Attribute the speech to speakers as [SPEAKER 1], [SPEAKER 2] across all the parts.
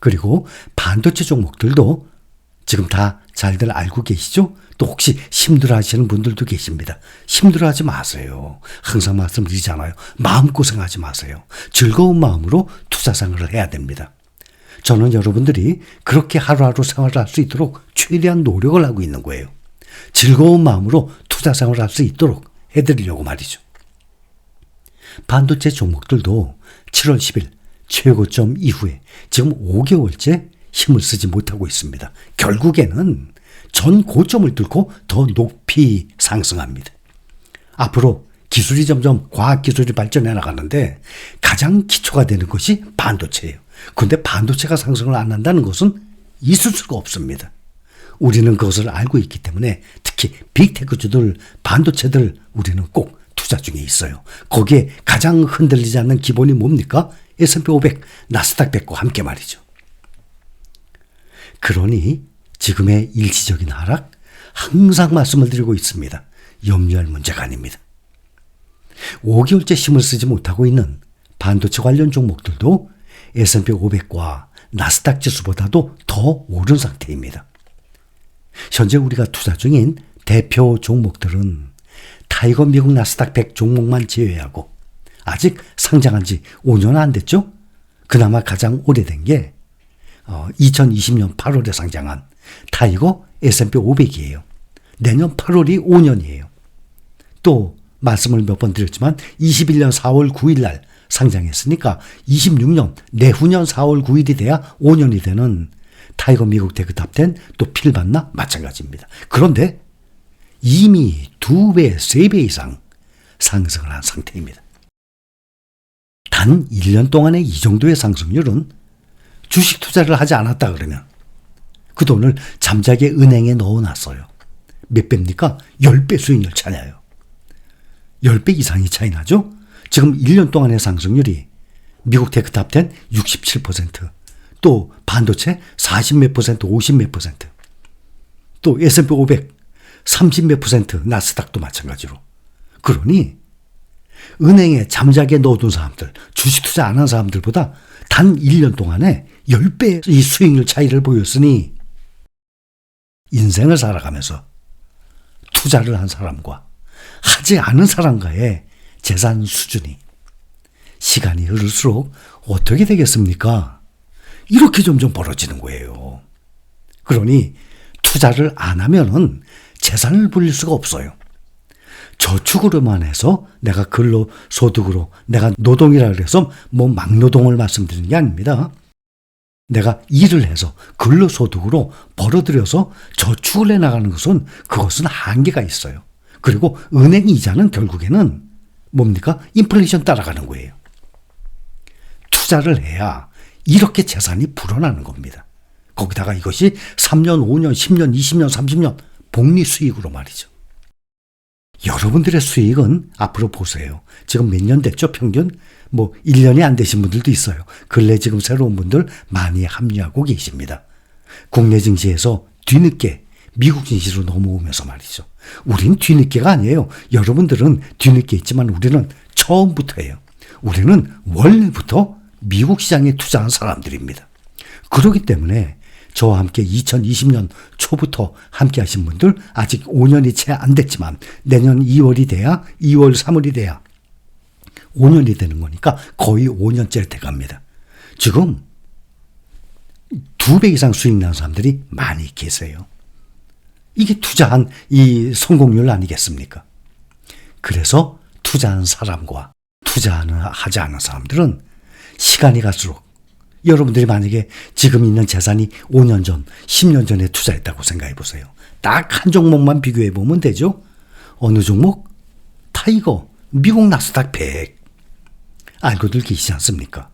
[SPEAKER 1] 그리고 반도체 종목들도 지금 다 잘들 알고 계시죠? 또 혹시 힘들어 하시는 분들도 계십니다. 힘들어하지 마세요. 항상 말씀드리잖아요. 마음고생하지 마세요. 즐거운 마음으로 투자 생활을 해야 됩니다. 저는 여러분들이 그렇게 하루하루 생활을 할 수 있도록 최대한 노력을 하고 있는 거예요. 즐거운 마음으로 투자 생활을 할 수 있도록 해드리려고 말이죠. 반도체 종목들도 7월 10일 최고점 이후에 지금 5개월째 힘을 쓰지 못하고 있습니다. 결국에는 전 고점을 뚫고 더 높이 상승합니다. 앞으로 기술이 점점 과학기술이 발전해 나가는데 가장 기초가 되는 것이 반도체예요. 그런데 반도체가 상승을 안 한다는 것은 있을 수가 없습니다. 우리는 그것을 알고 있기 때문에 특히 빅테크주들, 반도체들 우리는 꼭 투자 중에 있어요. 거기에 가장 흔들리지 않는 기본이 뭡니까? S&P 500, 나스닥 100과 함께 말이죠. 그러니 지금의 일시적인 하락 항상 말씀을 드리고 있습니다. 염려할 문제가 아닙니다. 5개월째 힘을 쓰지 못하고 있는 반도체 관련 종목들도 S&P 500과 나스닥 지수보다도 더 오른 상태입니다. 현재 우리가 투자 중인 대표 종목들은 타이거 미국 나스닥 100 종목만 제외하고 아직 상장한 지 5년 안 됐죠? 그나마 가장 오래된 게 2020년 8월에 상장한 타이거 S&P 500이에요. 내년 8월이 5년이에요. 또 말씀을 몇 번 드렸지만 21년 4월 9일 날 상장했으니까 26년 내후년 4월 9일이 돼야 5년이 되는 타이거 미국 테크탑10 또 필반나 마찬가지입니다. 그런데 이미 2배, 3배 이상 상승을 한 상태입니다. 단 1년 동안에 이 정도의 상승률은 주식 투자를 하지 않았다 그러면 그 돈을 잠자게 은행에 넣어놨어요. 몇 배입니까? 10배 수익률 차이나요. 10배 이상이 차이 나죠? 지금 1년 동안의 상승률이 미국 테크탑10 67%, 또 반도체 40몇 퍼센트, 50몇 퍼센트, 또 S&P 500 30몇 퍼센트, 나스닥도 마찬가지로. 그러니 은행에 잠자게 넣어둔 사람들, 주식 투자 안 한 사람들보다 단 1년 동안에 10배 이 수익률 차이를 보였으니 인생을 살아가면서 투자를 한 사람과 하지 않은 사람과의 재산 수준이 시간이 흐를수록 어떻게 되겠습니까? 이렇게 점점 벌어지는 거예요. 그러니 투자를 안 하면은 재산을 불릴 수가 없어요. 저축으로만 해서 내가 근로소득으로 내가 노동이라 그래서 뭐 막노동을 말씀드리는 게 아닙니다. 내가 일을 해서 근로소득으로 벌어들여서 저축을 해나가는 것은 그것은 한계가 있어요. 그리고 은행 이자는 결국에는 뭡니까? 인플레이션 따라가는 거예요. 투자를 해야 이렇게 재산이 불어나는 겁니다. 거기다가 이것이 3년, 5년, 10년, 20년, 30년 복리 수익으로 말이죠. 여러분들의 수익은 앞으로 보세요. 지금 몇 년 됐죠? 평균? 1년이 안 되신 분들도 있어요. 근래 지금 새로운 분들 많이 합류하고 계십니다. 국내 증시에서 뒤늦게 미국 증시로 넘어오면서 말이죠. 우린 뒤늦게가 아니에요. 여러분들은 뒤늦게 있지만 우리는 처음부터예요. 우리는 원래부터 미국 시장에 투자한 사람들입니다. 그렇기 때문에 저와 함께 2020년 초부터 함께 하신 분들 아직 5년이 채 안 됐지만 내년 2월이 돼야 2월 3월이 돼야 5년이 되는 거니까 거의 5년째 돼갑니다. 지금 2배 이상 수익 나는 사람들이 많이 계세요. 이게 투자한 이 성공률 아니겠습니까? 그래서 투자한 사람과 하지 않은 사람들은 시간이 갈수록 여러분들이 만약에 지금 있는 재산이 5년 전, 10년 전에 투자했다고 생각해 보세요. 딱 한 종목만 비교해 보면 되죠. 어느 종목? 타이거, 미국 나스닥 100. 알고들 계시지 않습니까?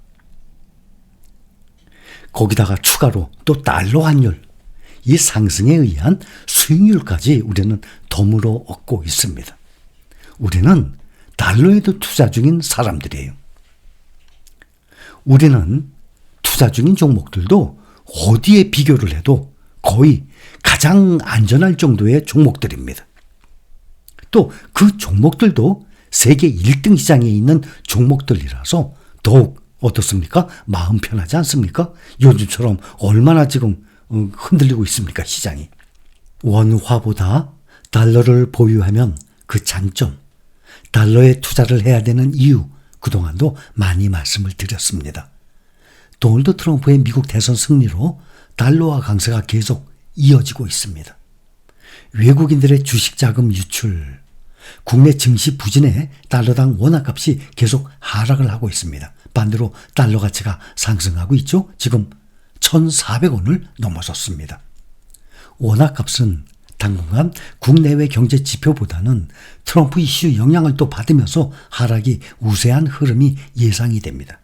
[SPEAKER 1] 거기다가 추가로 또 달러 환율, 이 상승에 의한 수익률까지 우리는 덤으로 얻고 있습니다. 우리는 달러에도 투자 중인 사람들이에요. 우리는 투자 중인 종목들도 어디에 비교를 해도 거의 가장 안전할 정도의 종목들입니다. 또 그 종목들도 세계 1등 시장에 있는 종목들이라서 더욱 어떻습니까? 마음 편하지 않습니까? 요즘처럼 얼마나 지금 흔들리고 있습니까? 시장이. 원화보다 달러를 보유하면 그 장점, 달러에 투자를 해야 되는 이유, 그동안도 많이 말씀을 드렸습니다. 도널드 트럼프의 미국 대선 승리로 달러화 강세가 계속 이어지고 있습니다. 외국인들의 주식 자금 유출, 국내 증시 부진에 달러당 원화값이 계속 하락을 하고 있습니다. 반대로 달러 가치가 상승하고 있죠. 지금 1,400원을 넘어섰습니다. 원화값은 당분간 국내외 경제 지표보다는 트럼프 이슈 영향을 또 받으면서 하락이 우세한 흐름이 예상이 됩니다.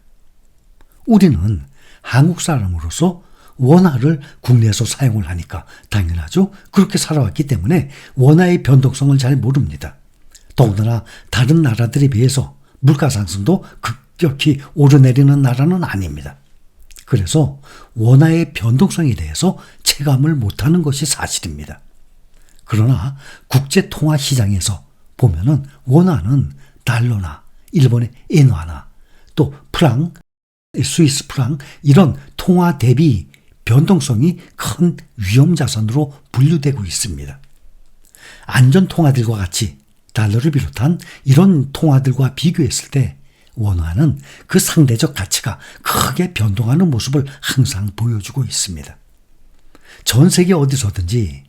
[SPEAKER 1] 우리는 한국 사람으로서 원화를 국내에서 사용을 하니까 당연하죠. 그렇게 살아왔기 때문에 원화의 변동성을 잘 모릅니다. 더군다나 다른 나라들에 비해서 물가 상승도 급격히 오르내리는 나라는 아닙니다. 그래서 원화의 변동성에 대해서 체감을 못하는 것이 사실입니다. 그러나 국제통화시장에서 보면은 원화는 달러나 일본의 엔화나 또 프랑, 스위스 프랑 이런 통화 대비 변동성이 큰 위험자산으로 분류되고 있습니다. 안전통화들과 같이 달러를 비롯한 이런 통화들과 비교했을 때 원화는 그 상대적 가치가 크게 변동하는 모습을 항상 보여주고 있습니다. 전 세계 어디서든지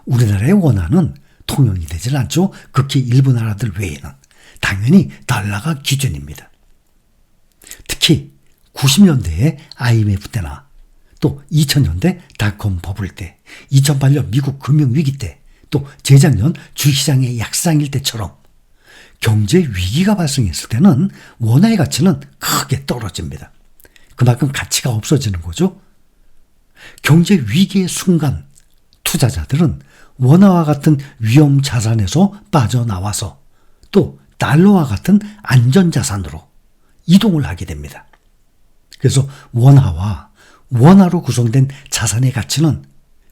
[SPEAKER 1] 우리나라의 원화는 통용이 되질 않죠. 극히 일부 나라들 외에는. 당연히 달러가 기준입니다. 특히 90년대의 IMF 때나 또 2000년대 닷컴 버블 때, 2008년 미국 금융위기 때, 또 재작년 주식시장의 약상일 때처럼 경제 위기가 발생했을 때는 원화의 가치는 크게 떨어집니다. 그만큼 가치가 없어지는 거죠. 경제 위기의 순간 투자자들은 원화와 같은 위험 자산에서 빠져나와서 또 달러와 같은 안전자산으로 이동을 하게 됩니다. 그래서 원화와 원화로 구성된 자산의 가치는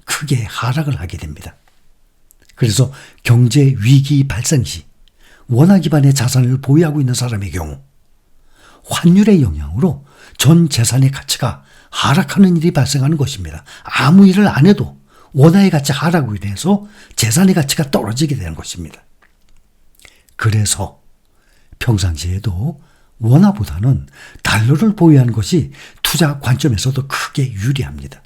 [SPEAKER 1] 크게 하락을 하게 됩니다. 그래서 경제 위기 발생 시 원화 기반의 자산을 보유하고 있는 사람의 경우 환율의 영향으로 전 재산의 가치가 하락하는 일이 발생하는 것입니다. 아무 일을 안 해도 원화의 가치 하락으로 인해서 재산의 가치가 떨어지게 되는 것입니다. 그래서 평상시에도 원화보다는 달러를 보유하는 것이 투자 관점에서도 크게 유리합니다.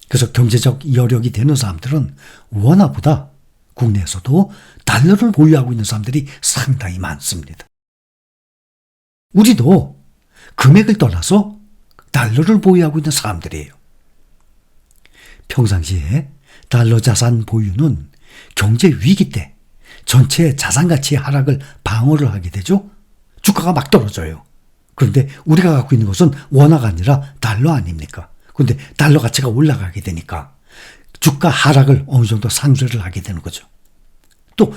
[SPEAKER 1] 그래서 경제적 여력이 되는 사람들은 원화보다 국내에서도 달러를 보유하고 있는 사람들이 상당히 많습니다. 우리도 금액을 떠나서 달러를 보유하고 있는 사람들이에요. 평상시에 달러 자산 보유는 경제 위기 때 전체 자산 가치의 하락을 방어를 하게 되죠. 주가가 막 떨어져요. 그런데 우리가 갖고 있는 것은 원화가 아니라 달러 아닙니까? 그런데 달러 가치가 올라가게 되니까 주가 하락을 어느 정도 상쇄를 하게 되는 거죠. 또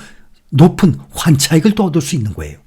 [SPEAKER 1] 높은 환차익을 또 얻을 수 있는 거예요.